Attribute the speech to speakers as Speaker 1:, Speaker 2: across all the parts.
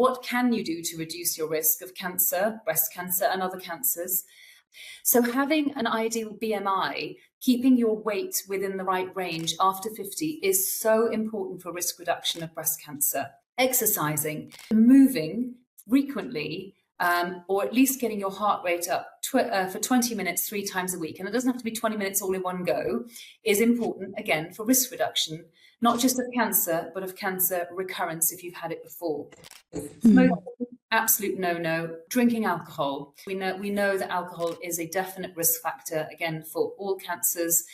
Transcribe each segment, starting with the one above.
Speaker 1: what can you do to reduce your risk of cancer, breast cancer and other cancers? So having an ideal BMI, keeping your weight within the right range after 50 is so important for risk reduction of breast cancer. Exercising, moving frequently, or at least getting your heart rate up for 20 minutes 3 times a week, and it doesn't have to be 20 minutes all in one go, is important, again, for risk reduction, not just of cancer, but of cancer recurrence if you've had it before. Smoking, absolute no-no. Drinking alcohol. We know that alcohol is a definite risk factor, again, for all cancers.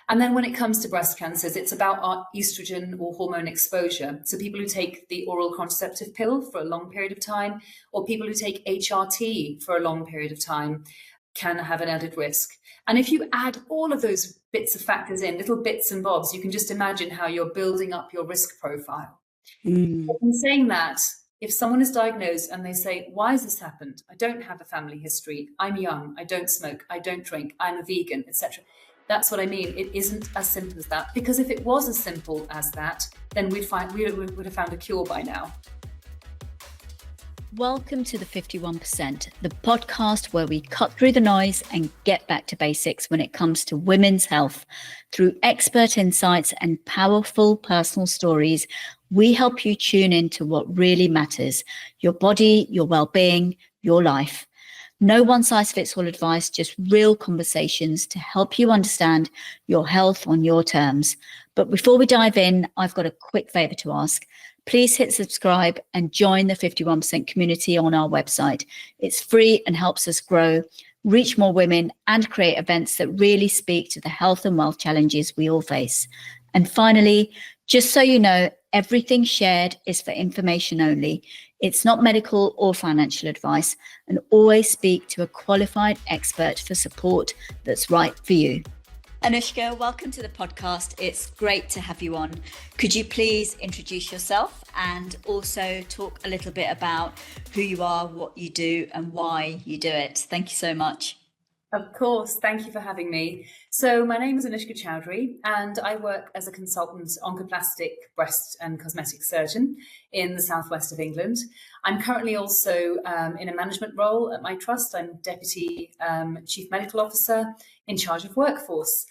Speaker 1: And then when it comes to breast cancers, it's about our estrogen or hormone exposure. So people who take the oral contraceptive pill for a long period of time, or people who take HRT for a long period of time, can have an added risk. And if you add all of those bits of factors in, little bits and bobs, you can just imagine how you're building up your risk profile. In saying that, if someone is diagnosed and they say, why has this happened? I don't have a family history. I'm young. I don't smoke. I don't drink. I'm a vegan, etc. That's what I mean. It isn't as simple as that. Because if it was as simple as that, then we would have found a cure by now.
Speaker 2: Welcome to the 51%, the podcast where we cut through the noise and get back to basics when it comes to women's health. Through expert insights and powerful personal stories, we help you tune into what really matters: your body, your well-being, your life. No one-size-fits-all advice, just real conversations to help you understand your health on your terms. But before we dive in, I've got a quick favor to ask. Please hit subscribe and join the 51% community on our website. It's free and helps us grow, reach more women, and create events that really speak to the health and wealth challenges we all face. And finally, just so you know, everything shared is for information only. It's not medical or financial advice, and always speak to a qualified expert for support that's right for you. Anushka, welcome to the podcast. It's great to have you on. Could you please introduce yourself and also talk a little bit about who you are, what you do, and why you do it? Thank you so much.
Speaker 1: Of course. Thank you for having me. So my name is Anushka Chaudhry, and I work as a consultant oncoplastic breast and cosmetic surgeon in the southwest of England. I'm currently also in a management role at my trust. I'm Deputy Chief Medical Officer in charge of workforce.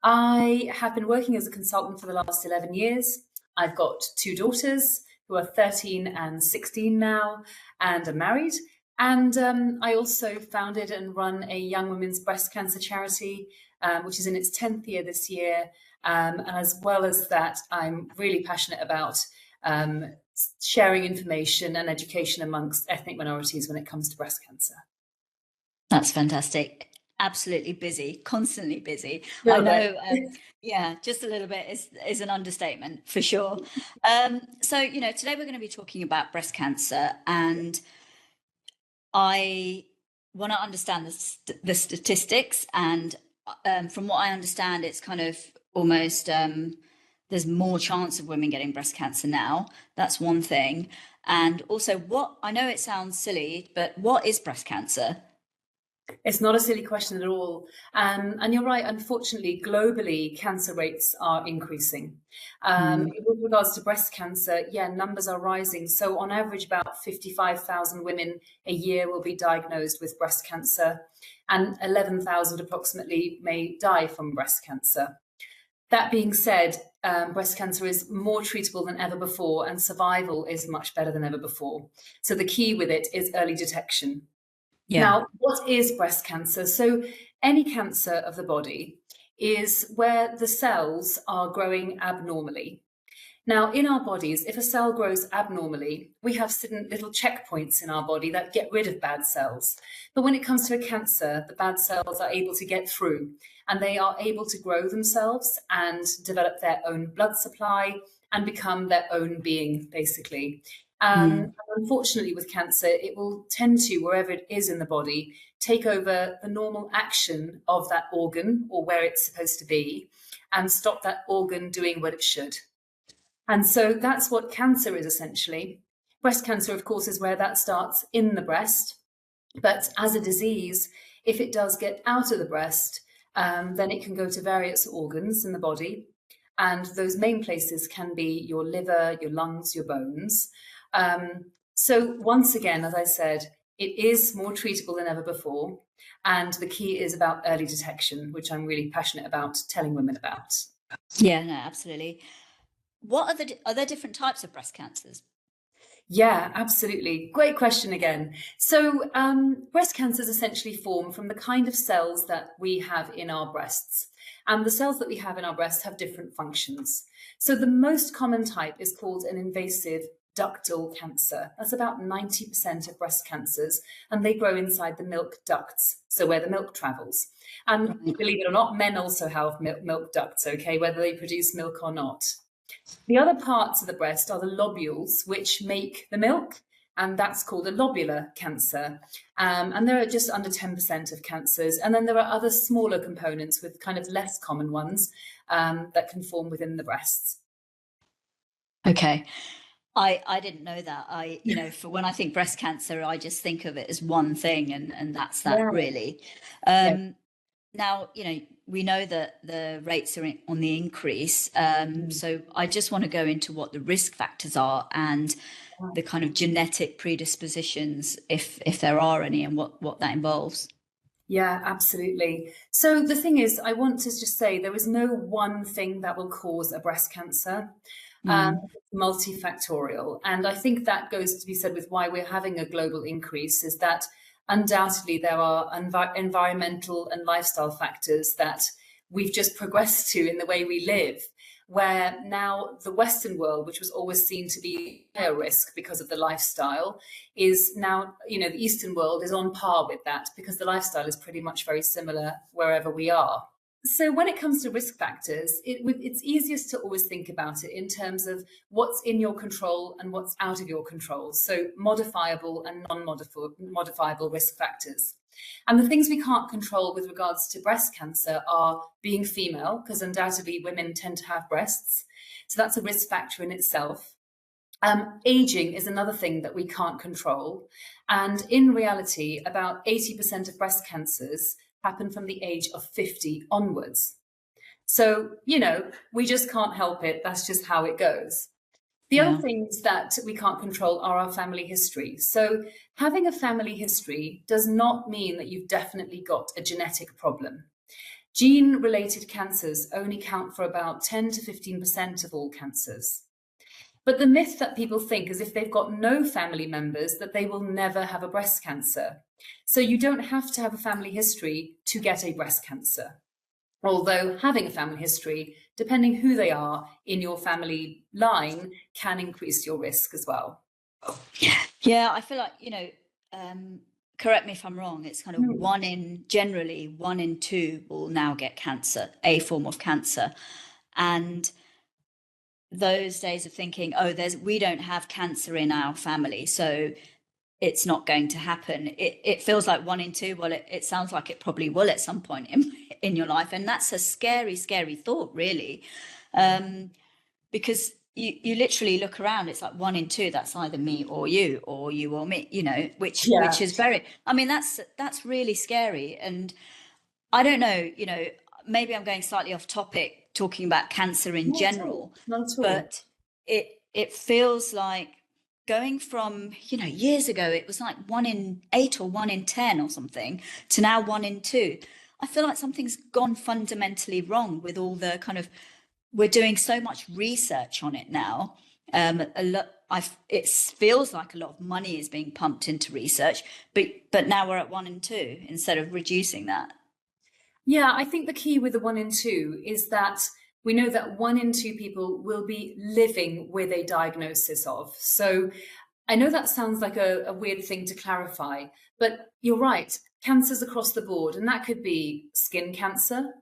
Speaker 1: I have been working as a consultant for the last 11 years. I've got 2 daughters who are 13 and 16 now and are married. And I also founded and run a young women's breast cancer charity, which is in its 10th year this year. And as well as that, I'm really passionate about sharing information and education amongst ethnic minorities when it comes to breast cancer.
Speaker 2: That's fantastic. Absolutely busy, constantly busy.
Speaker 1: I
Speaker 2: know, just a little bit is an understatement for sure. So, today we're going to be talking about breast cancer, and I want to understand the statistics, and from what I understand, it's kind of almost there's more chance of women getting breast cancer now. That's one thing. And also, I know it sounds silly, but what is breast cancer?
Speaker 1: It's not a silly question at all. And you're right, unfortunately, globally, cancer rates are increasing. With regards to breast cancer, numbers are rising. So on average, about 55,000 women a year will be diagnosed with breast cancer, and 11,000 approximately may die from breast cancer. That being said, breast cancer is more treatable than ever before, and survival is much better than ever before. So the key with it is early detection. Yeah. Now, what is breast cancer? So any cancer of the body is where the cells are growing abnormally. Now, in our bodies, if a cell grows abnormally, we have certain little checkpoints in our body that get rid of bad cells. But when it comes to a cancer, the bad cells are able to get through, and they are able to grow themselves and develop their own blood supply and become their own being, basically. Unfortunately, with cancer, it will tend to, wherever it is in the body, take over the normal action of that organ or where it's supposed to be and stop that organ doing what it should. And so that's what cancer is essentially. Breast cancer, of course, is where that starts in the breast. But as a disease, if it does get out of the breast, then it can go to various organs in the body. And those main places can be your liver, your lungs, your bones. So once again, as I said, it is more treatable than ever before. And the key is about early detection, which I'm really passionate about telling women about.
Speaker 2: Yeah, no, absolutely. What are there different types of breast cancers?
Speaker 1: Yeah, absolutely. Great question again. So breast cancers essentially form from the kind of cells that we have in our breasts. And the cells that we have in our breasts have different functions. So the most common type is called an invasive ductal cancer. That's about 90% of breast cancers, and they grow inside the milk ducts, so where the milk travels. And believe it or not, men also have milk ducts, okay, whether they produce milk or not. The other parts of the breast are the lobules, which make the milk, and that's called a lobular cancer. And there are just under 10% of cancers. And then there are other smaller components with kind of less common ones that can form within the breasts.
Speaker 2: Okay. I didn't know that. For when I think breast cancer, I just think of it as one thing, and that's that,
Speaker 1: Yeah.
Speaker 2: really.
Speaker 1: Yeah.
Speaker 2: Now, we know that the rates are on the increase. So I just want to go into what the risk factors are and the kind of genetic predispositions, if there are any, and what that involves.
Speaker 1: Yeah, absolutely. So the thing is, I want to just say there is no one thing that will cause a breast cancer. Multifactorial. And I think that goes to be said with why we're having a global increase, is that undoubtedly there are environmental and lifestyle factors that we've just progressed to in the way we live, where now the Western world, which was always seen to be higher risk because of the lifestyle, is now, the Eastern world is on par with that because the lifestyle is pretty much very similar wherever we are. So when it comes to risk factors, it's easiest to always think about it in terms of what's in your control and what's out of your control. So modifiable and non-modifiable risk factors. And the things we can't control with regards to breast cancer are being female, because undoubtedly women tend to have breasts. So that's a risk factor in itself. Aging is another thing that we can't control. And in reality, about 80% of breast cancers happen from the age of 50 onwards. So, we just can't help it. That's just how it goes. The other things that we can't control are our family history. So having a family history does not mean that you've definitely got a genetic problem. Gene-related cancers only count for about 10 to 15% of all cancers. But the myth that people think is if they've got no family members, that they will never have a breast cancer. So you don't have to have a family history to get a breast cancer. Although having a family history, depending who they are in your family line, can increase your risk as well.
Speaker 2: Yeah, I feel like, correct me if I'm wrong, it's kind of generally one in two will now get cancer, a form of cancer. And those days of thinking, we don't have cancer in our family, so it's not going to happen. It feels like one in two. Well, it sounds like it probably will at some point in your life. And that's a scary, scary thought, really. Because you literally look around, it's like one in two, that's either me or you or me, which is very, that's really scary. And I don't know, maybe I'm going slightly off topic talking about cancer in general,
Speaker 1: Not at all.
Speaker 2: But it feels like going from, years ago, it was like 1 in 8 or 1 in 10 or something, to now 1 in 2. I feel like something's gone fundamentally wrong with all the kind of, we're doing so much research on it now. It feels like a lot of money is being pumped into research, but now we're at 1 in 2 instead of reducing that.
Speaker 1: Yeah, I think the key with the 1 in 2 is that we know that 1 in 2 people will be living with a diagnosis of. So I know that sounds like a weird thing to clarify, but you're right, cancers across the board, and that could be skin cancer,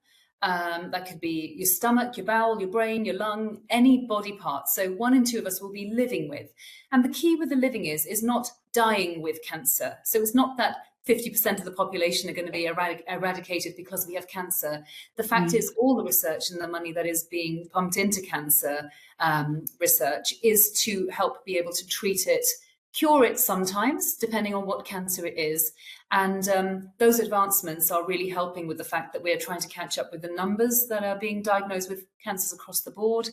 Speaker 1: that could be your stomach, your bowel, your brain, your lung, any body part. So 1 in 2 of us will be living with. And the key with the living is not dying with cancer. So it's not that 50% of the population are going to be eradicated because we have cancer. The fact is all the research and the money that is being pumped into cancer research is to help be able to treat it, cure it sometimes, depending on what cancer it is. And those advancements are really helping with the fact that we are trying to catch up with the numbers that are being diagnosed with cancers across the board.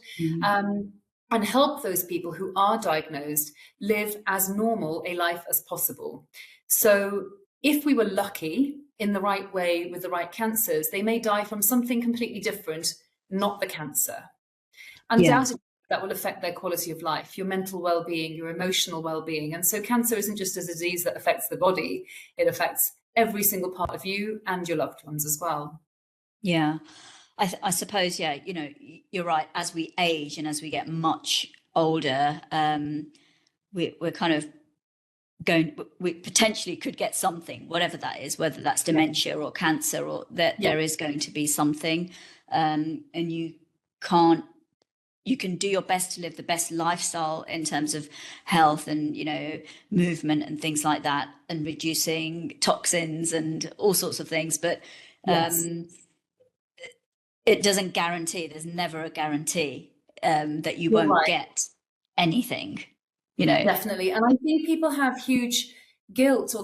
Speaker 1: and help those people who are diagnosed live as normal a life as possible. So if we were lucky in the right way with the right cancers, they may die from something completely different, not the cancer. Undoubtedly, that will affect their quality of life, your mental well-being, your emotional well-being. And so cancer isn't just a disease that affects the body, it affects every single part of you and your loved ones as well.
Speaker 2: Yeah. I suppose, yeah, you know, you're right. As we age and as we get much older, we're kind of we potentially could get something, whatever that is, whether that's dementia or cancer, or that there is going to be something. And you can do your best to live the best lifestyle in terms of health and, you know, movement and things like that, and reducing toxins and all sorts of things. But it doesn't guarantee, there's never a guarantee that you won't get anything, you know.
Speaker 1: Definitely. And I think people have huge guilt, or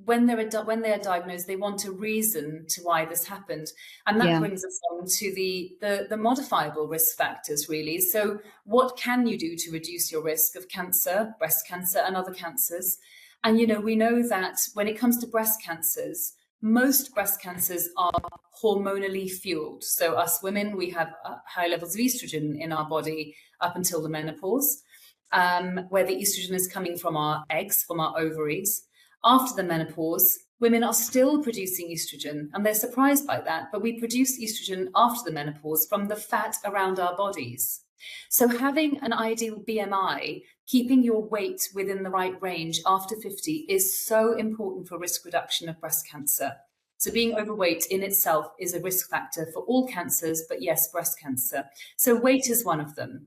Speaker 1: when they are diagnosed, they want a reason to why this happened. And that brings us on to the modifiable risk factors, really. So what can you do to reduce your risk of cancer, breast cancer and other cancers? And, you know, we know that when it comes to breast cancers, most breast cancers are hormonally fueled. So us women, we have high levels of estrogen in our body up until the menopause, where the estrogen is coming from our eggs, from our ovaries. After the menopause, women are still producing estrogen, and they're surprised by that, but we produce estrogen after the menopause from the fat around our bodies. So having an ideal BMI, keeping your weight within the right range after 50 is so important for risk reduction of breast cancer. So being overweight in itself is a risk factor for all cancers, but yes, breast cancer. So weight is one of them.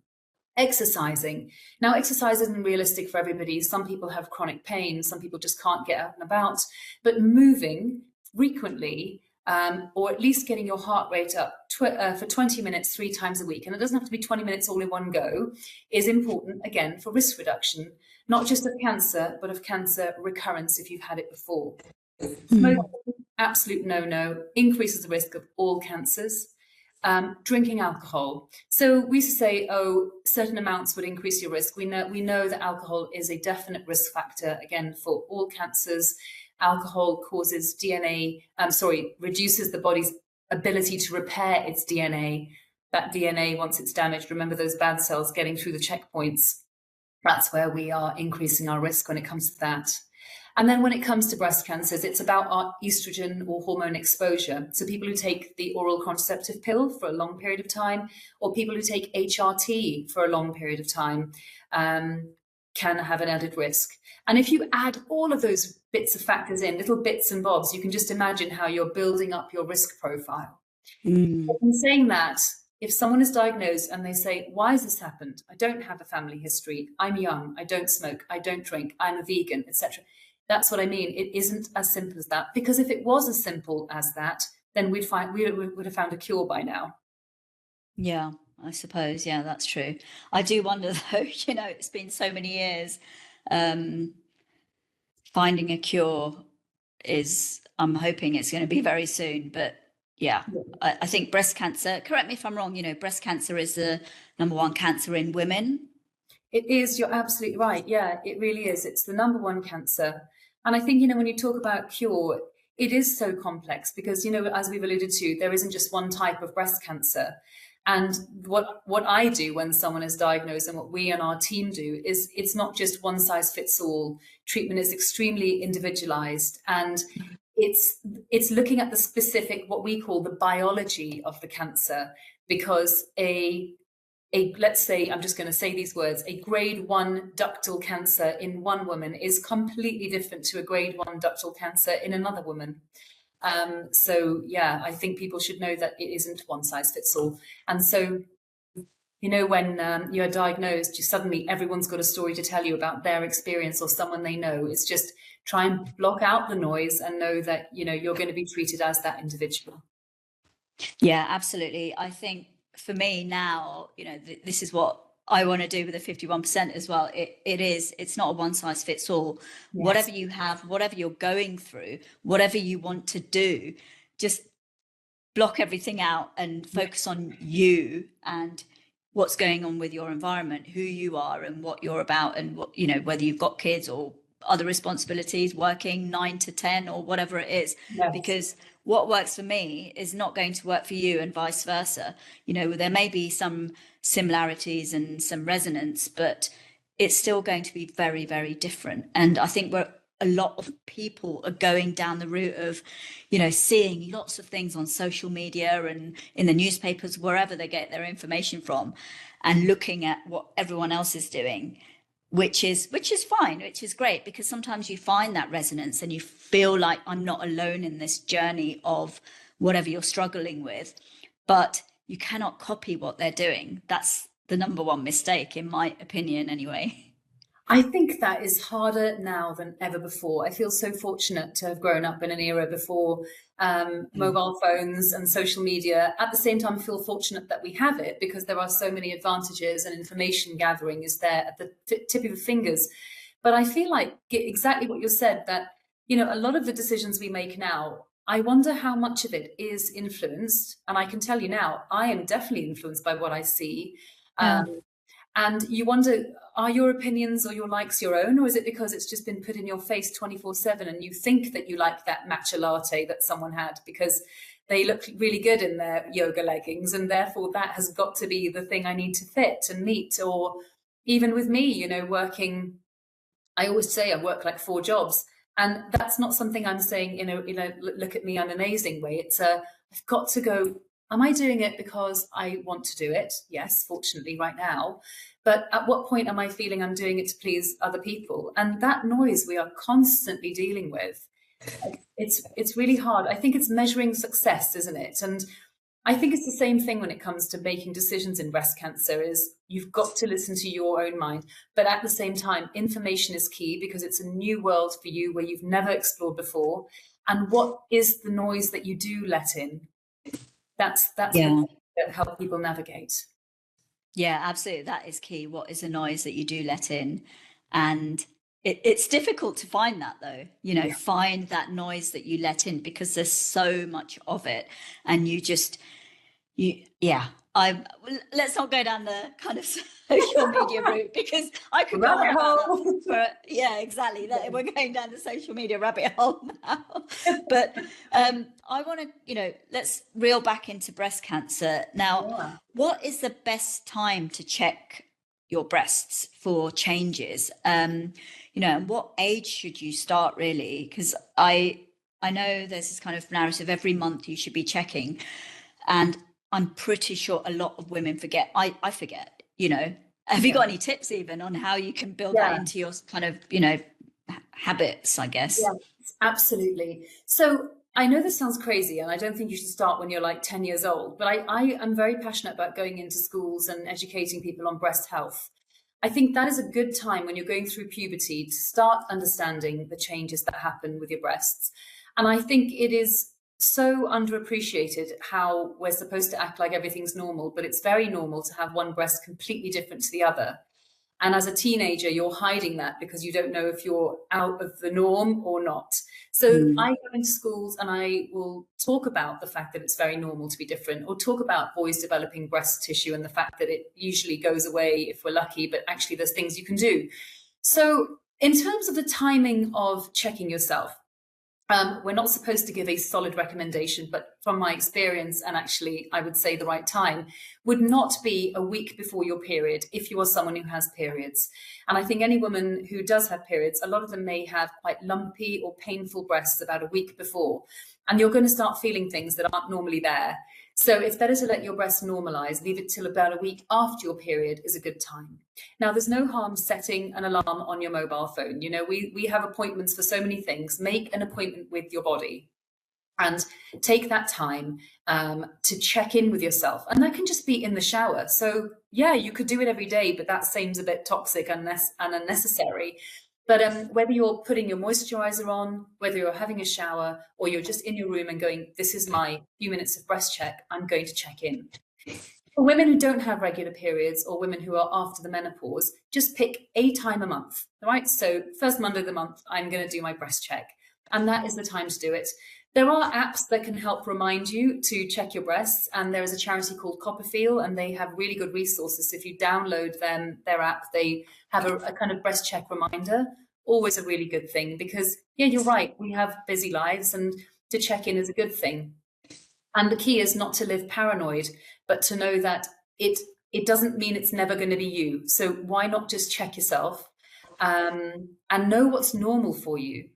Speaker 1: Exercising. Now, exercise isn't realistic for everybody. Some people have chronic pain. Some people just can't get out and about. But moving frequently, or at least getting your heart rate up for 20 minutes 3 times a week, and it doesn't have to be 20 minutes all in one go, is important, again, for risk reduction, not just of cancer, but of cancer recurrence if you've had it before. Smoking, absolute no-no, increases the risk of all cancers. Drinking alcohol. So we used to say, oh, certain amounts would increase your risk. We know that alcohol is a definite risk factor, again, for all cancers. Alcohol causes reduces the body's ability to repair its DNA. That DNA, once it's damaged, remember those bad cells getting through the checkpoints. That's where we are increasing our risk when it comes to that. And then when it comes to breast cancers, it's about our estrogen or hormone exposure. So people who take the oral contraceptive pill for a long period of time, or people who take HRT for a long period of time, can have an added risk. And if you add all of those bits of factors in, little bits and bobs, you can just imagine how you're building up your risk profile. In saying that, if someone is diagnosed and they say, why has this happened? I don't have a family history. I'm young. I don't smoke. I don't drink. I'm a vegan, etc. That's what I mean. It isn't as simple as that, because if it was as simple as that, then we would have found a cure by now.
Speaker 2: Yeah, I suppose. Yeah, that's true. I do wonder though, you know, it's been so many years. Finding a cure I'm hoping it's going to be very soon, but yeah. I think breast cancer, correct me if I'm wrong, you know, breast cancer is the #1 cancer in women.
Speaker 1: It is, you're absolutely right. Yeah, it really is. It's the #1 cancer. And I think, you know, when you talk about cure, it is so complex because, you know, as we've alluded to, there isn't just one type of breast cancer. And what I do when someone is diagnosed, and what we and our team do, is it's not just one size fits all. Treatment is extremely individualized, and it's looking at the specific, what we call the biology of the cancer, because let's say, I'm just going to say these words, a grade 1 ductal cancer in one woman is completely different to a grade 1 ductal cancer in another woman. So yeah, I think people should know that it isn't one size fits all. And so, you know, when you're diagnosed, everyone's got a story to tell you about their experience or someone they know. It's just try and block out the noise and know that, you know, you're going to be treated as that individual.
Speaker 2: Yeah, absolutely. I think for me now, you know, this is what I want to do with the 51% as well. It's not a one size fits all. Yes. Whatever you have, whatever you're going through, whatever you want to do, just block everything out and focus on you and what's going on with your environment, who you are and what you're about, and what, you know, whether you've got kids or other responsibilities, working 9 to 10 or whatever it is.
Speaker 1: Yes.
Speaker 2: Because what works for me is not going to work for you, and vice versa. You know, there may be some similarities and some resonance, but it's still going to be very, very different. And I think a lot of people are going down the route of, you know, seeing lots of things on social media and in the newspapers, wherever they get their information from, and looking at what everyone else is doing, which is fine, which is great, because sometimes you find that resonance and you feel like, I'm not alone in this journey of whatever you're struggling with. But you cannot copy what they're doing. That's the number one mistake, in my opinion, anyway.
Speaker 1: I think that is harder now than ever before. I feel so fortunate to have grown up in an era before mobile phones and social media. At the same time, I feel fortunate that we have it, because there are so many advantages, and information gathering is there at the tip of your fingers. But I feel like exactly what you said, that, you know, a lot of the decisions we make now, I wonder how much of it is influenced. And I can tell you now, I am definitely influenced by what I see.
Speaker 2: Yeah.
Speaker 1: And you wonder, are your opinions or your likes your own, or is it because it's just been put in your face 24/7 and you think that you like that matcha latte that someone had because they look really good in their yoga leggings, and therefore that has got to be the thing I need to fit and meet? Or even with me, you know, working, I always say I work like 4 jobs, and that's not something I'm saying, look at me, I'm amazing way. It's I've got to go, am I doing it because I want to do it? Yes, fortunately right now. But at what point am I feeling I'm doing it to please other people? And that noise we are constantly dealing with, it's really hard. I think it's measuring success, isn't it? And I think it's the same thing when it comes to making decisions in breast cancer. Is you've got to listen to your own mind. But at the same time, information is key, because it's a new world for you where you've never explored before. And what is the noise that you do let in? That's
Speaker 2: Yeah.
Speaker 1: the thing that help people navigate.
Speaker 2: Yeah, absolutely. That is key. What is the noise that you do let in? And it's difficult to find that, though, you know, find that noise that you let in, because there's so much of it. And let's not go down the kind of social media route, because I could go on about that for, yeah, exactly. We're going down the social media rabbit hole now. But I want to, you know, let's reel back into breast cancer. Now, what is the best time to check your breasts for changes? You know, and what age should you start, really? Because I know there's this kind of narrative, every month you should be checking. And I'm pretty sure a lot of women forget. I forget, you know. Have you got any tips even on how you can build that into your kind of, you know, habits, I guess?
Speaker 1: Yeah, absolutely. So I know this sounds crazy, and I don't think you should start when you're like 10 years old, but I am very passionate about going into schools and educating people on breast health. I think that is a good time when you're going through puberty to start understanding the changes that happen with your breasts. And I think it is so underappreciated how we're supposed to act like everything's normal, but it's very normal to have one breast completely different to the other. And as a teenager, you're hiding that because you don't know if you're out of the norm or not. So I go into schools and I will talk about the fact that it's very normal to be different, or talk about boys developing breast tissue and the fact that it usually goes away if we're lucky, but actually there's things you can do. So in terms of the timing of checking yourself, we're not supposed to give a solid recommendation, but from my experience, and actually I would say the right time, would not be a week before your period if you are someone who has periods. And I think any woman who does have periods, a lot of them may have quite lumpy or painful breasts about a week before, and you're going to start feeling things that aren't normally there. So it's better to let your breasts normalize, leave it till about a week after your period is a good time. Now, there's no harm setting an alarm on your mobile phone. You know, we have appointments for so many things. Make an appointment with your body and take that time to check in with yourself. And that can just be in the shower. So yeah, you could do it every day, but that seems a bit toxic and unnecessary. But whether you're putting your moisturizer on, whether you're having a shower, or you're just in your room and going, this is my few minutes of breast check, I'm going to check in. For women who don't have regular periods, or women who are after the menopause, just pick a time a month, right? So first Monday of the month, I'm going to do my breast check. And that is the time to do it. There are apps that can help remind you to check your breasts, and there is a charity called Copperfield, and they have really good resources. If you download their app, they have a kind of breast check reminder. Always a really good thing, because yeah, you're right, we have busy lives, and to check in is a good thing. And the key is not to live paranoid, but to know that it doesn't mean it's never going to be you. So why not just check yourself, and know what's normal for you?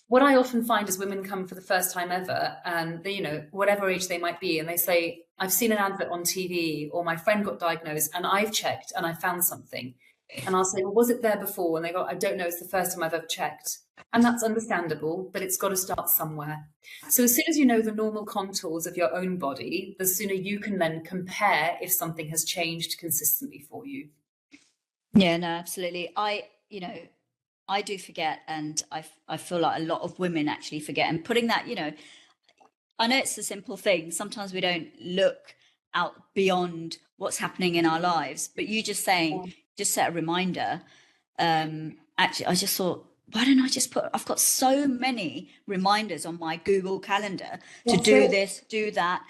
Speaker 1: What I often find is women come for the first time ever, and they, whatever age they might be, and they say, I've seen an advert on TV, or my friend got diagnosed and I've checked and I found something. And I'll say, well, was it there before? And they go, I don't know, it's the first time I've ever checked. And that's understandable, but it's got to start somewhere. So as soon as you know the normal contours of your own body, the sooner you can then compare if something has changed consistently for you.
Speaker 2: Yeah, no, absolutely. I do forget, and I feel like a lot of women actually forget. And putting that, I know it's a simple thing. Sometimes we don't look out beyond what's happening in our lives. But you just saying, just set a reminder. Actually, I just thought, why don't I just I've got so many reminders on my Google Calendar to do this, do that.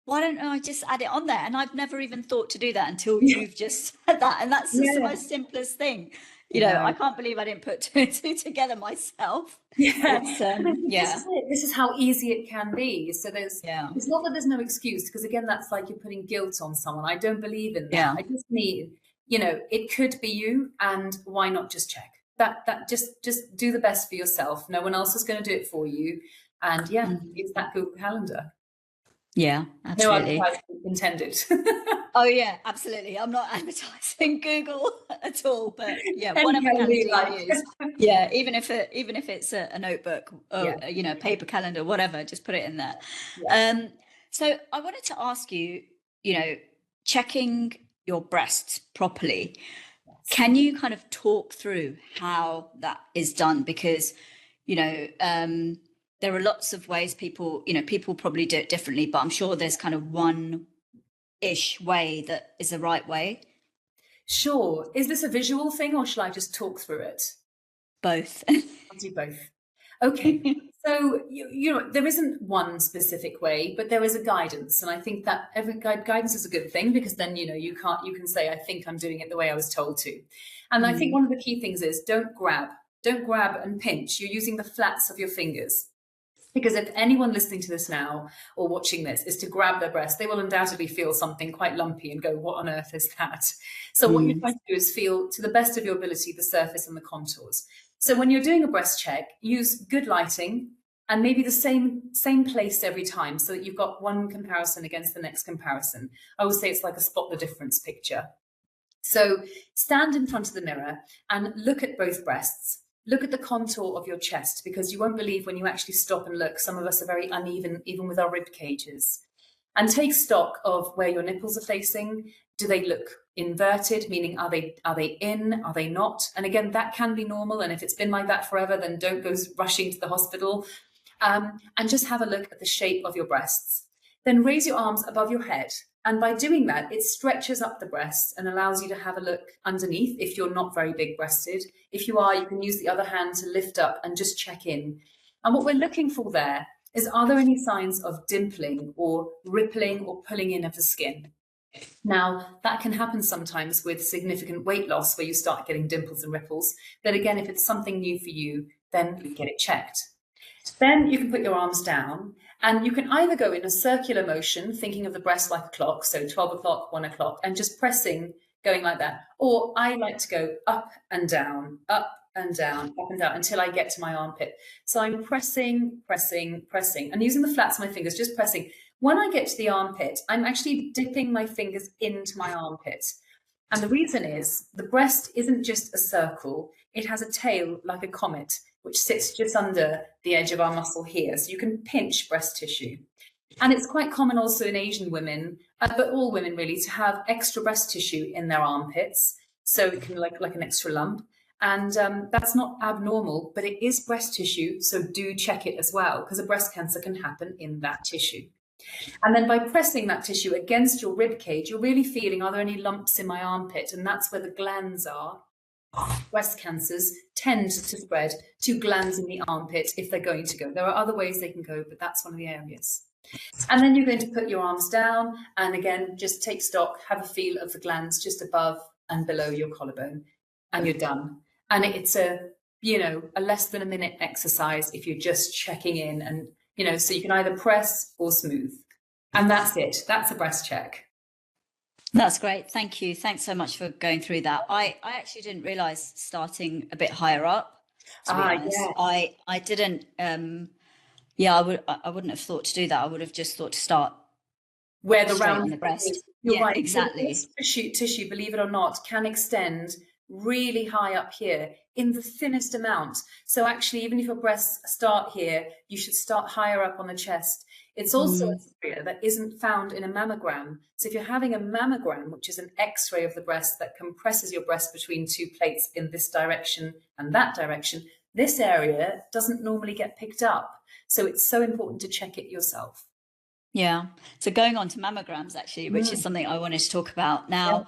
Speaker 2: Why don't I just add it on there? And I've never even thought to do that until you've just said that. And that's just the most simplest thing. I can't believe I didn't put two and two together myself.
Speaker 1: This is how easy it can be. So it's not that there's no excuse, because again, that's like you're putting guilt on someone. I don't believe in that. Yeah. I just mean, it could be you, and why not just check? That just do the best for yourself. No one else is going to do it for you. And use that Google Calendar.
Speaker 2: Yeah, absolutely.
Speaker 1: No advertising intended.
Speaker 2: Oh yeah, absolutely. I'm not advertising Google at all, but yeah, whatever calendar you use. Yeah, even if it's a notebook or paper calendar, whatever, just put it in there. Yeah. So I wanted to ask you, checking your breasts properly. Can you kind of talk through how that is done? Because there are lots of ways people probably do it differently, but I'm sure there's kind of one-ish way that is the right way.
Speaker 1: Sure. Is this a visual thing, or shall I just talk through it?
Speaker 2: Both.
Speaker 1: I'll do both. Okay. So, there isn't one specific way, but there is a guidance. And I think that every guidance is a good thing, because then, you can say, I think I'm doing it the way I was told to. And I think one of the key things is don't grab and pinch. You're using the flats of your fingers. Because if anyone listening to this now or watching this is to grab their breast, they will undoubtedly feel something quite lumpy and go, what on earth is that? So what you're trying to do is feel, to the best of your ability, the surface and the contours. So when you're doing a breast check, use good lighting and maybe the same place every time, so that you've got one comparison against the next comparison. I would say it's like a spot the difference picture. So stand in front of the mirror and look at both breasts. Look at the contour of your chest, because you won't believe when you actually stop and look. Some of us are very uneven, even with our rib cages. And take stock of where your nipples are facing. Do they look inverted, meaning are they in, are they not? And again, that can be normal. And if it's been like that forever, then don't go rushing to the hospital. And just have a look at the shape of your breasts. Then raise your arms above your head. And by doing that, it stretches up the breast and allows you to have a look underneath if you're not very big breasted. If you are, you can use the other hand to lift up and just check in. And what we're looking for there is, are there any signs of dimpling or rippling or pulling in of the skin? Now, that can happen sometimes with significant weight loss, where you start getting dimples and ripples. But again, if it's something new for you, then get it checked. Then you can put your arms down, and you can either go in a circular motion, thinking of the breast like a clock, so 12 o'clock, 1 o'clock, and just pressing, going like that. Or I like to go up and down, up and down, up and down, until I get to my armpit. So I'm pressing, and using the flats of my fingers, just pressing. When I get to the armpit, I'm actually dipping my fingers into my armpit. And the reason is, the breast isn't just a circle, it has a tail like a comet, which sits just under the edge of our muscle here. So you can pinch breast tissue. And it's quite common also in Asian women, but all women really, to have extra breast tissue in their armpits. So it can like an extra lump. And that's not abnormal, but it is breast tissue. So do check it as well, because a breast cancer can happen in that tissue. And then by pressing that tissue against your rib cage, you're really feeling, are there any lumps in my armpit? And that's where the glands are. breast cancers tend to spread to glands in the armpit if they're going to go. There are other ways they can go, but that's one of the areas. And then you're going to put your arms down and again, just take stock, have a feel of the glands just above and below your collarbone, and you're done. And it's a less than a minute exercise if you're just checking in, and, so you can either press or smooth. And that's it. That's a breast check.
Speaker 2: That's great. Thank you. Thanks so much for going through that. I actually didn't realize starting a bit higher up, to be honest.
Speaker 1: Yeah.
Speaker 2: I didn't, I wouldn't have thought to do that. I would have just thought to start
Speaker 1: where the
Speaker 2: straight
Speaker 1: round
Speaker 2: in the breast.
Speaker 1: You're
Speaker 2: yeah,
Speaker 1: right.
Speaker 2: exactly.
Speaker 1: Tissue, believe it or not, can extend really high up here in the thinnest amount. So actually, even if your breasts start here, you should start higher up on the chest. It's also an area that isn't found in a mammogram. So if you're having a mammogram, which is an X-ray of the breast that compresses your breast between two plates in this direction and that direction, this area doesn't normally get picked up. So it's so important to check it yourself.
Speaker 2: Yeah. So going on to mammograms, actually, which is something I wanted to talk about now.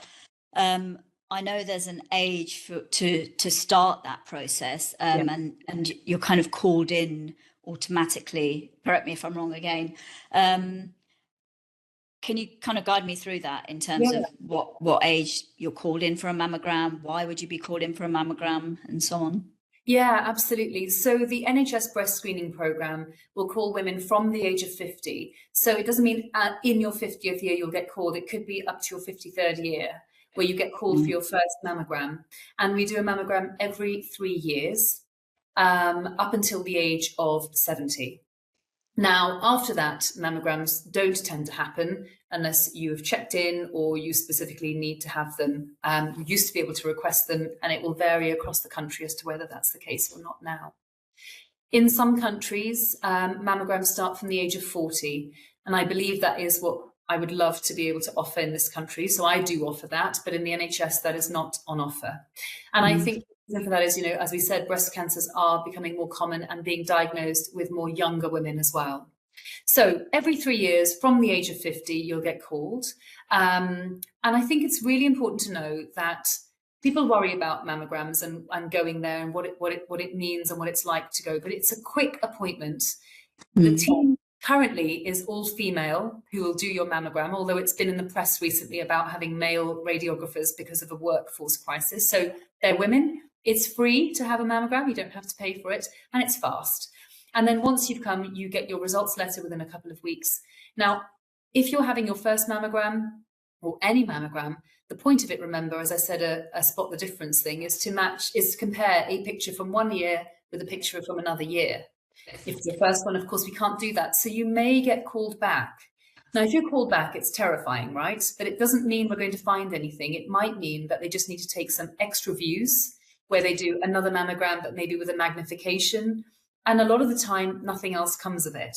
Speaker 2: Yeah. I know there's an age to start that process, and you're kind of called in automatically. Correct me if I'm wrong again. Can you kind of guide me through that in terms of what age you're called in for a mammogram? Why would you be called in for a mammogram, and so on?
Speaker 1: Yeah, absolutely. So the NHS breast screening programme will call women from the age of 50. So it doesn't mean in your 50th year you'll get called. It could be up to your 53rd year where you get called for your first mammogram. And we do a mammogram every 3 years, up until the age of 70. Now, after that, mammograms don't tend to happen unless you have checked in or you specifically need to have them. You used to be able to request them, and it will vary across the country as to whether that's the case or not now. In some countries, mammograms start from the age of 40, and I believe that is what I would love to be able to offer in this country. So I do offer that, but in the NHS, that is not on offer. And I think the reason for that is, as we said, breast cancers are becoming more common and being diagnosed with more younger women as well. So every 3 years from the age of 50, you'll get called. And I think it's really important to know that people worry about mammograms and going there and what it means and what it's like to go, but it's a quick appointment. The team currently is all female who will do your mammogram, although it's been in the press recently about having male radiographers because of a workforce crisis. So they're women. It's free to have a mammogram. You don't have to pay for it, and it's fast. And then once you've come, you get your results letter within a couple of weeks. Now, if you're having your first mammogram or any mammogram, the point of it, remember, as I said, a spot the difference thing, is to compare a picture from 1 year with a picture from another year. If it's the first one, of course, we can't do that. So you may get called back. Now, if you're called back, it's terrifying, right? But it doesn't mean we're going to find anything. It might mean that they just need to take some extra views where they do another mammogram, but maybe with a magnification. And a lot of the time, nothing else comes of it.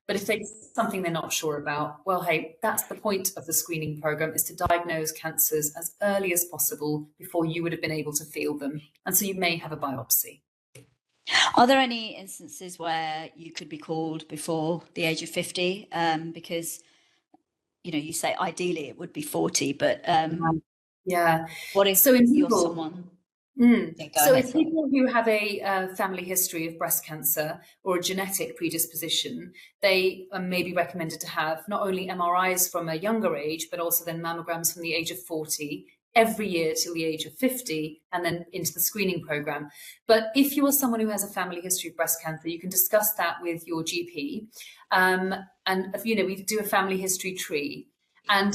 Speaker 1: But if it's something they're not sure about, well, hey, that's the point of the screening program, is to diagnose cancers as early as possible before you would have been able to feel them. And so you may have a biopsy.
Speaker 2: Are there any instances where you could be called before the age of 50? Because, you say ideally it would be 40, but what if you're someone?
Speaker 1: So if people who have a family history of breast cancer or a genetic predisposition, they may be recommended to have not only MRIs from a younger age, but also then mammograms from the age of 40 every year till the age of 50, and then into the screening program. But if you are someone who has a family history of breast cancer, you can discuss that with your GP. And, we do a family history tree, and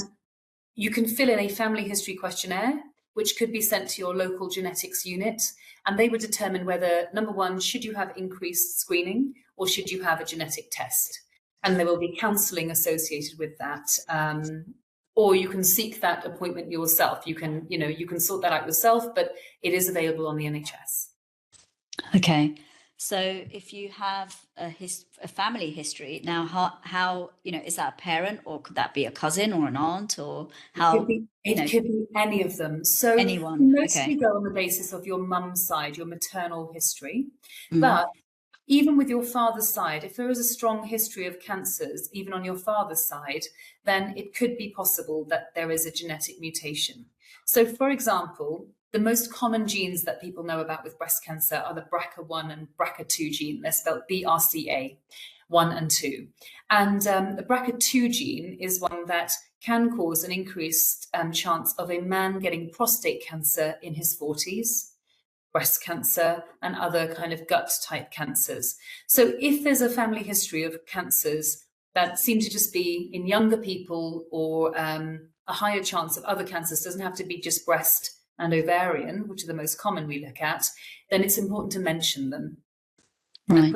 Speaker 1: you can fill in a family history questionnaire, which could be sent to your local genetics unit, and they would determine whether, number one, should you have increased screening or should you have a genetic test? And there will be counselling associated with that. Or you can seek that appointment yourself. You can sort that out yourself, but it is available on the NHS.
Speaker 2: Okay. So if you have a family history, now how is that a parent, or could that be a cousin or an aunt, or how?
Speaker 1: It could be any of them. So
Speaker 2: anyone.
Speaker 1: You mostly go on the basis of your mum's side, your maternal history. But even with your father's side, if there is a strong history of cancers, even on your father's side, then it could be possible that there is a genetic mutation. So, for example, the most common genes that people know about with breast cancer are the BRCA1 and BRCA2 gene. They're spelled BRCA 1 and 2. And the BRCA2 gene is one that can cause an increased chance of a man getting prostate cancer in his 40s, breast cancer, and other kind of gut type cancers. So if there's a family history of cancers that seem to just be in younger people, or a higher chance of other cancers, doesn't have to be just breast and ovarian, which are the most common we look at, then it's important to mention them.
Speaker 2: Right.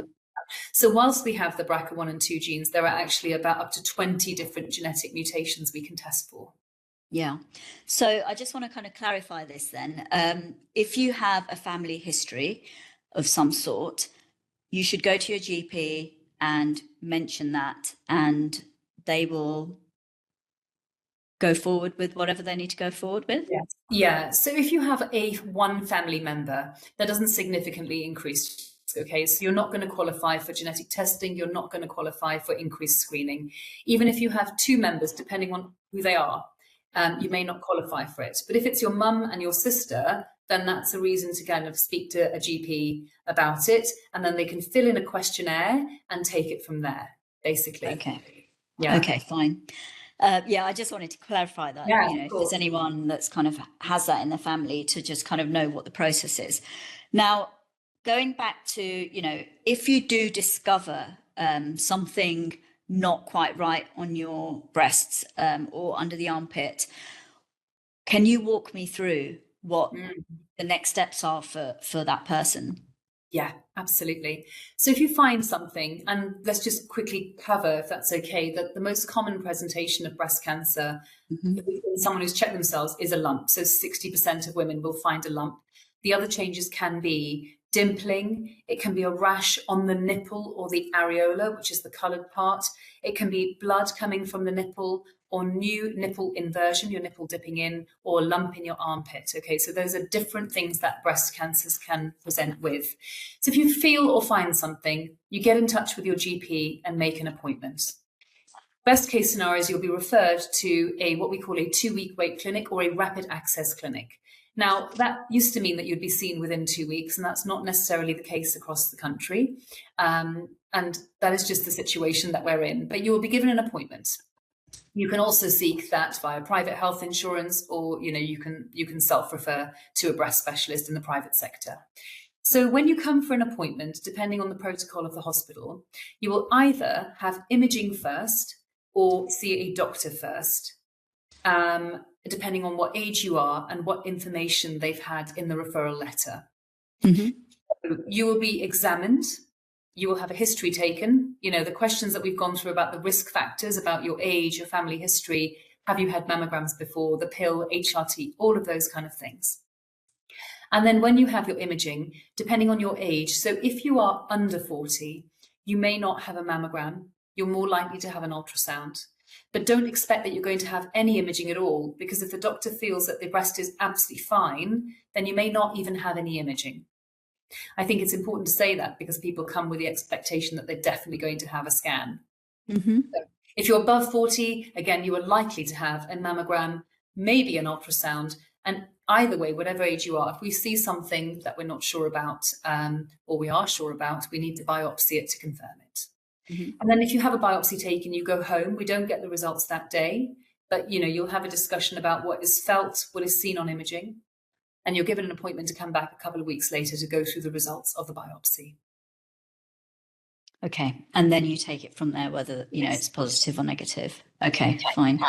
Speaker 1: So whilst we have the BRCA1 and 2 genes, there are actually about up to 20 different genetic mutations we can test for.
Speaker 2: Yeah. So I just want to kind of clarify this then. If you have a family history of some sort, you should go to your GP and mention that, and they will go forward with whatever they need to go forward with.
Speaker 1: Yes. Yeah. So if you have one family member, that doesn't significantly increase. Okay, so you're not going to qualify for genetic testing. You're not going to qualify for increased screening. Even if you have 2 members, depending on who they are, you may not qualify for it. But if it's your mum and your sister, then that's a reason to kind of speak to a GP about it. And then they can fill in a questionnaire and take it from there, basically.
Speaker 2: Okay.
Speaker 1: Yeah.
Speaker 2: Okay, fine. Yeah, I just wanted to clarify that,
Speaker 1: Yeah,
Speaker 2: if there's anyone that's kind of has that in the family, to just kind of know what the process is. Now, going back to, if you do discover something not quite right on your breasts or under the armpit, can you walk me through what the next steps are for that person?
Speaker 1: Yeah, absolutely. So if you find something, and let's just quickly cover, if that's okay, that the most common presentation of breast cancer in someone who's checked themselves is a lump. So 60% of women will find a lump. The other changes can be dimpling. It can be a rash on the nipple or the areola, which is the coloured part. It can be blood coming from the nipple, or new nipple inversion, your nipple dipping in, or a lump in your armpit. Okay, so those are different things that breast cancers can present with. So if you feel or find something, you get in touch with your GP and make an appointment. Best case scenario is you'll be referred to what we call a 2-week wait clinic, or a rapid access clinic. Now, that used to mean that you'd be seen within 2 weeks, and that's not necessarily the case across the country. And that is just the situation that we're in. But you will be given an appointment. You can also seek that via private health insurance, or you can self-refer to a breast specialist in the private sector. So when you come for an appointment, depending on the protocol of the hospital, you will either have imaging first or see a doctor first, depending on what age you are and what information they've had in the referral letter. You will be examined. You will have a history taken. The questions that we've gone through about the risk factors, about your age, your family history, have you had mammograms before, the pill, HRT, all of those kind of things. And then when you have your imaging, depending on your age, so if you are under 40, you may not have a mammogram. You're more likely to have an ultrasound. But don't expect that you're going to have any imaging at all, because if the doctor feels that the breast is absolutely fine, then you may not even have any imaging. I think it's important to say that, because people come with the expectation that they're definitely going to have a scan. So if you're above 40, again, you are likely to have a mammogram, maybe an ultrasound. And either way, whatever age you are, if we see something that we're not sure about, or we are sure about, we need to biopsy it to confirm it. And then if you have a biopsy taken, you go home. We don't get the results that day, but you'll have a discussion about what is felt, what is seen on imaging, and you're given an appointment to come back a couple of weeks later to go through the results of the biopsy.
Speaker 2: Okay, and then you take it from there, whether it's positive or negative. Okay, fine.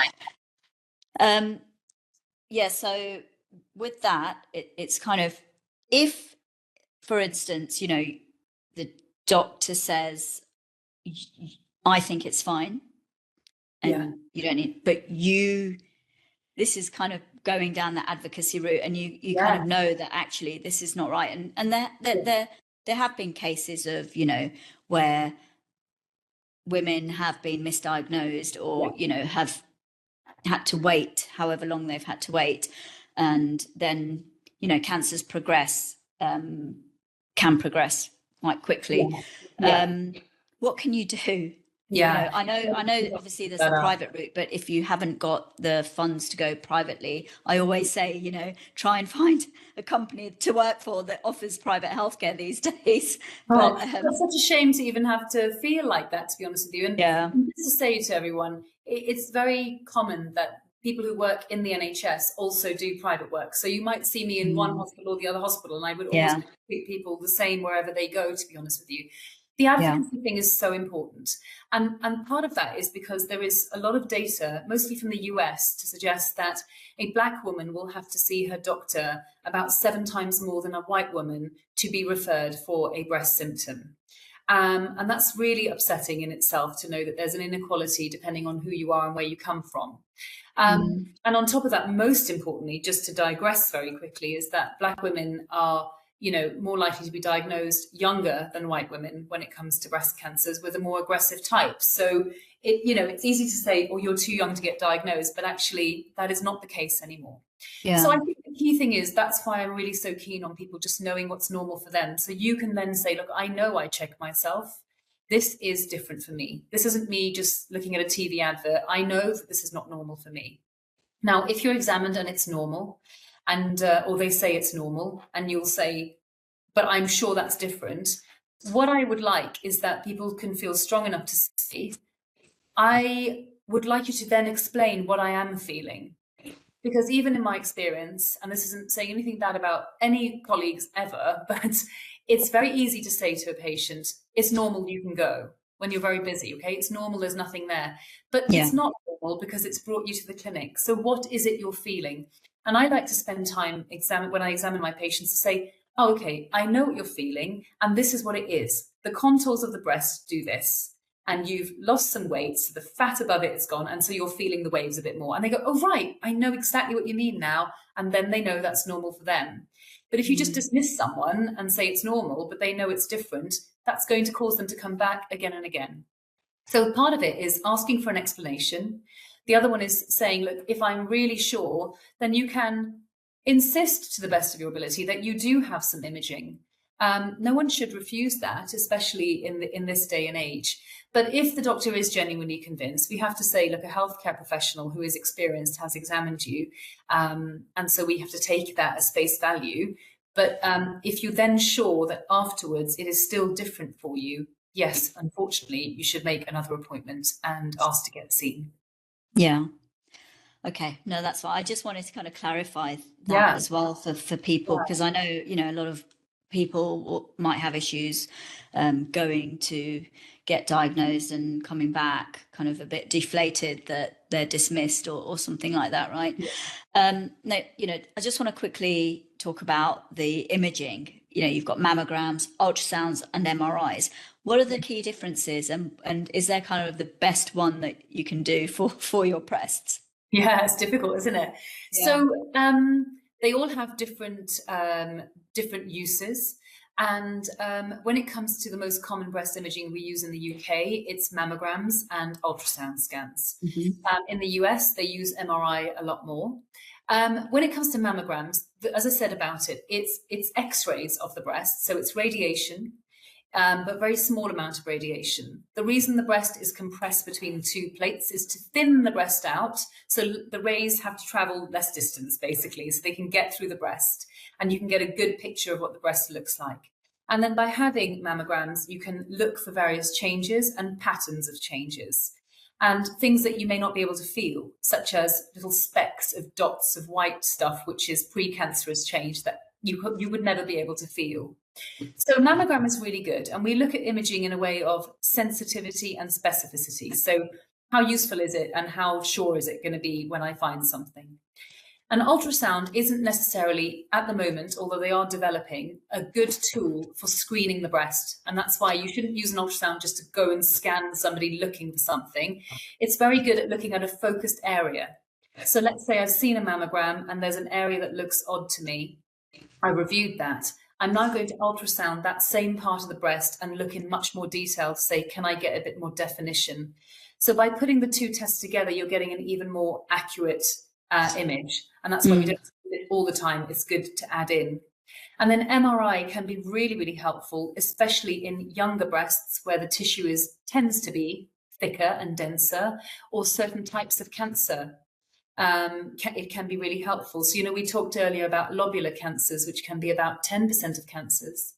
Speaker 2: Yeah, so with that, it's kind of, if, for instance, the doctor says, I think it's fine, and you don't need, but this is kind of going down the advocacy route, and you kind of know that actually this is not right, and there have been cases of where women have been misdiagnosed, or have had to wait however long they've had to wait, and then cancers can progress quite quickly. What can you do?
Speaker 1: Yeah.
Speaker 2: I know obviously there's the private route, but if you haven't got the funds to go privately, I always say, try and find a company to work for that offers private healthcare these days.
Speaker 1: Oh,
Speaker 2: But
Speaker 1: it's such a shame to even have to feel like that, to be honest with you. And
Speaker 2: yeah,
Speaker 1: just to say to everyone, it's very common that people who work in the NHS also do private work. So you might see me in one hospital or the other hospital, and I would almost treat people the same wherever they go, to be honest with you. The advocacy thing is so important. And part of that is because there is a lot of data, mostly from the US, to suggest that a Black woman will have to see her doctor about 7 times more than a white woman to be referred for a breast symptom. And that's really upsetting in itself, to know that there's an inequality depending on who you are and where you come from. And on top of that, most importantly, just to digress very quickly, is that Black women are more likely to be diagnosed younger than white women when it comes to breast cancers, with a more aggressive type. So it's easy to say, oh, you're too young to get diagnosed, but actually that is not the case anymore. So I think the key thing is, that's why I'm really so keen on people just knowing what's normal for them. So you can then say, look, I know I check myself. This is different for me. This isn't me just looking at a TV advert. I know that this is not normal for me. Now, if you're examined and it's normal, and or they say it's normal, and you'll say, but I'm sure that's different. What I would like is that people can feel strong enough to say, I would like you to then explain what I am feeling. Because even in my experience, and this isn't saying anything bad about any colleagues ever, but it's very easy to say to a patient, it's normal, you can go, when you're very busy, okay? It's normal, there's nothing there. But it's not normal because it's brought you to the clinic. So what is it you're feeling? And I like to spend time when I examine my patients to say, oh, okay, I know what you're feeling, and this is what it is. The contours of the breast do this, and you've lost some weight, so the fat above it is gone, and so you're feeling the waves a bit more. And they go, oh, right, I know exactly what you mean now. And then they know that's normal for them. But if you just dismiss someone and say it's normal, but they know it's different, that's going to cause them to come back again and again. So part of it is asking for an explanation. The other one is saying, look, if I'm really sure, then you can insist to the best of your ability that you do have some imaging. No one should refuse that, especially in this day and age. But if the doctor is genuinely convinced, we have to say, look, a healthcare professional who is experienced has examined you. And so we have to take that as face value. But if you're then sure that afterwards it is still different for you, yes, unfortunately, you should make another appointment and ask to get seen.
Speaker 2: Yeah. Okay. No, that's fine. I just wanted to kind of clarify that as well for people, because I know, a lot of people might have issues going to get diagnosed and coming back kind of a bit deflated that they're dismissed or something like that, right? No, I just want to quickly talk about the imaging. You've got mammograms, ultrasounds, and MRIs. What are the key differences, and is there kind of the best one that you can do for your breasts?
Speaker 1: Yeah, it's difficult, isn't it? Yeah. So they all have different uses. And when it comes to the most common breast imaging we use in the UK, it's mammograms and ultrasound scans. In the US, they use MRI a lot more. When it comes to mammograms, as I said about it, it's X-rays of the breast, so it's radiation, but very small amount of radiation. The reason the breast is compressed between 2 plates is to thin the breast out, so the rays have to travel less distance, basically, so they can get through the breast, and you can get a good picture of what the breast looks like. And then by having mammograms, you can look for various changes and patterns of changes, and things that you may not be able to feel, such as little specks of dots of white stuff, which is precancerous change that you would never be able to feel. So mammogram is really good, and we look at imaging in a way of sensitivity and specificity. So how useful is it, and how sure is it going to be when I find something? An ultrasound isn't necessarily, at the moment, although they are developing, a good tool for screening the breast. And that's why you shouldn't use an ultrasound just to go and scan somebody looking for something. It's very good at looking at a focused area. So let's say I've seen a mammogram and there's an area that looks odd to me. I reviewed that. I'm now going to ultrasound that same part of the breast and look in much more detail to say, can I get a bit more definition? So by putting the two tests together, you're getting an even more accurate image. And that's why we don't do it all the time. It's good to add in. And then MRI can be really, really helpful, especially in younger breasts where the tissue tends to be thicker and denser, or certain types of cancer. It can be really helpful. So, we talked earlier about lobular cancers, which can be about 10% of cancers.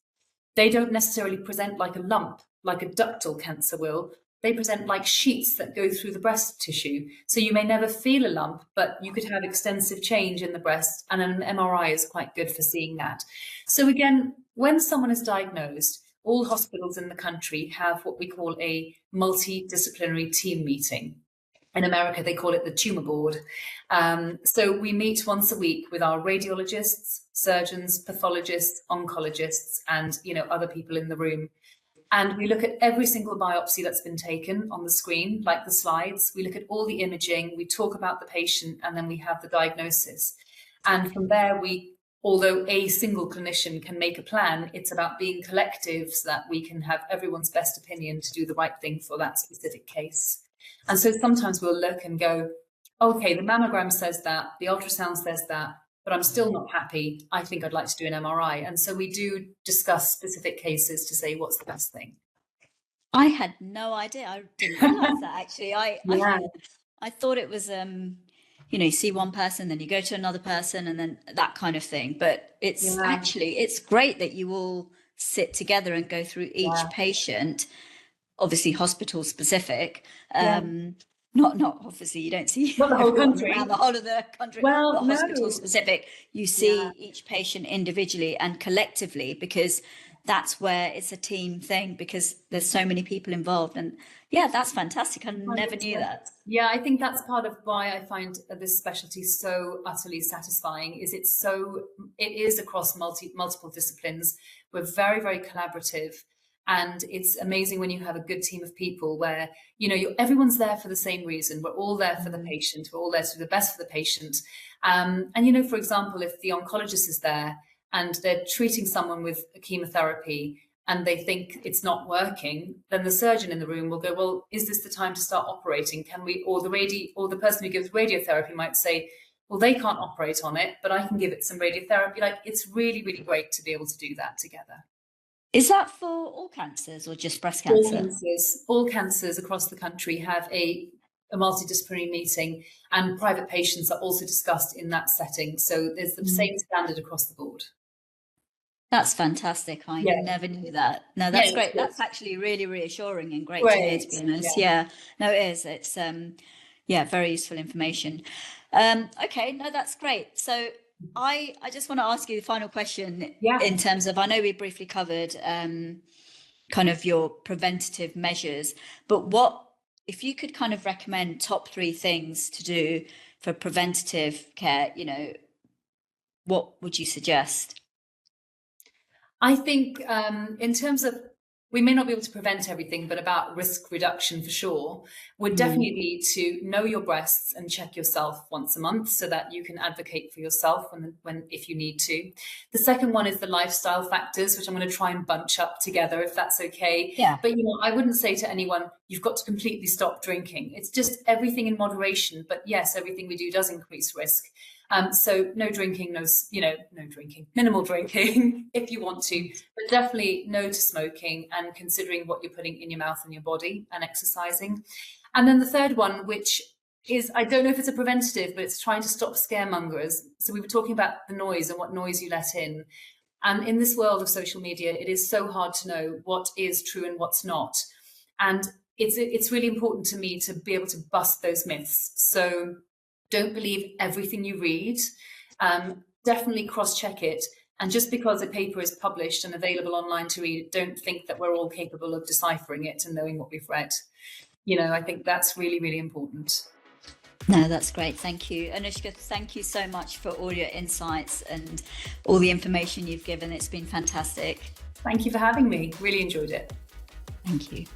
Speaker 1: They don't necessarily present like a lump, like a ductal cancer will. They present like sheets that go through the breast tissue. So you may never feel a lump, but you could have extensive change in the breast, and an MRI is quite good for seeing that. So again, when someone is diagnosed, all hospitals in the country have what we call a multidisciplinary team meeting. In America, they call it the tumor board. So we meet once a week with our radiologists, surgeons, pathologists, oncologists, and other people in the room. And we look at every single biopsy that's been taken on the screen, like the slides. We look at all the imaging, we talk about the patient, and then we have the diagnosis. And from there, although a single clinician can make a plan, it's about being collective so that we can have everyone's best opinion to do the right thing for that specific case. And so sometimes we'll look and go, okay, the mammogram says that, the ultrasound says that, but I'm still not happy. I think I'd like to do an MRI. And so we do discuss specific cases to say what's the best thing.
Speaker 2: I had no idea. I didn't realize that actually. I thought it was, you see one person, then you go to another person, and then that kind of thing. But it's actually, it's great that you all sit together and go through each patient, obviously hospital specific. Not obviously, you don't see
Speaker 1: not the whole country,
Speaker 2: around the whole of the country.
Speaker 1: Well,
Speaker 2: but hospital specific, you see each patient individually and collectively, because that's where it's a team thing, because there's so many people involved. And that's fantastic. I never knew that.
Speaker 1: Yeah, I think that's part of why I find this specialty so utterly satisfying. Is it is across multiple disciplines. We're very, very collaborative. And it's amazing when you have a good team of people where, everyone's there for the same reason. We're all there for the patient. We're all there to do the best for the patient. And, for example, if the oncologist is there and they're treating someone with chemotherapy and they think it's not working, then the surgeon in the room will go, well, is this the time to start operating? Can we, or the person who gives radiotherapy might say, well, they can't operate on it, but I can give it some radiotherapy. Like, it's really, really great to be able to do that together.
Speaker 2: Is that for all cancers or just breast cancer?
Speaker 1: All cancers across the country have a multidisciplinary meeting, and private patients are also discussed in that setting. So there's the same standard across the board.
Speaker 2: That's fantastic. I never knew that. No, that's great. That's actually really reassuring and great to hear, to be honest. No, it is. It's very useful information. Okay, no, that's great. So I just want to ask you the final question in terms of, I know we briefly covered kind of your preventative measures, but what, if you could kind of recommend top 3 things to do for preventative care, what would you suggest?
Speaker 1: I think in terms of, we may not be able to prevent everything, but about risk reduction for sure, would definitely need to know your breasts and check yourself once a month so that you can advocate for yourself if you need to. The second one is the lifestyle factors, which I'm going to try and bunch up together if that's okay.
Speaker 2: Yeah.
Speaker 1: But I wouldn't say to anyone, you've got to completely stop drinking. It's just everything in moderation. But yes, everything we do does increase risk. So no drinking, minimal drinking if you want to, but definitely no to smoking and considering what you're putting in your mouth and your body and exercising. And then the third one, which is, I don't know if it's a preventative, but it's trying to stop scaremongers. So we were talking about the noise and what noise you let in. And in this world of social media, it is so hard to know what is true and what's not. And it's really important to me to be able to bust those myths. So don't believe everything you read. Definitely cross-check it. And just because a paper is published and available online to read, don't think that we're all capable of deciphering it and knowing what we've read. I think that's really, really important.
Speaker 2: No, that's great. Thank you. Anushka, thank you so much for all your insights and all the information you've given. It's been fantastic.
Speaker 1: Thank you for having me. Really enjoyed it.
Speaker 2: Thank you.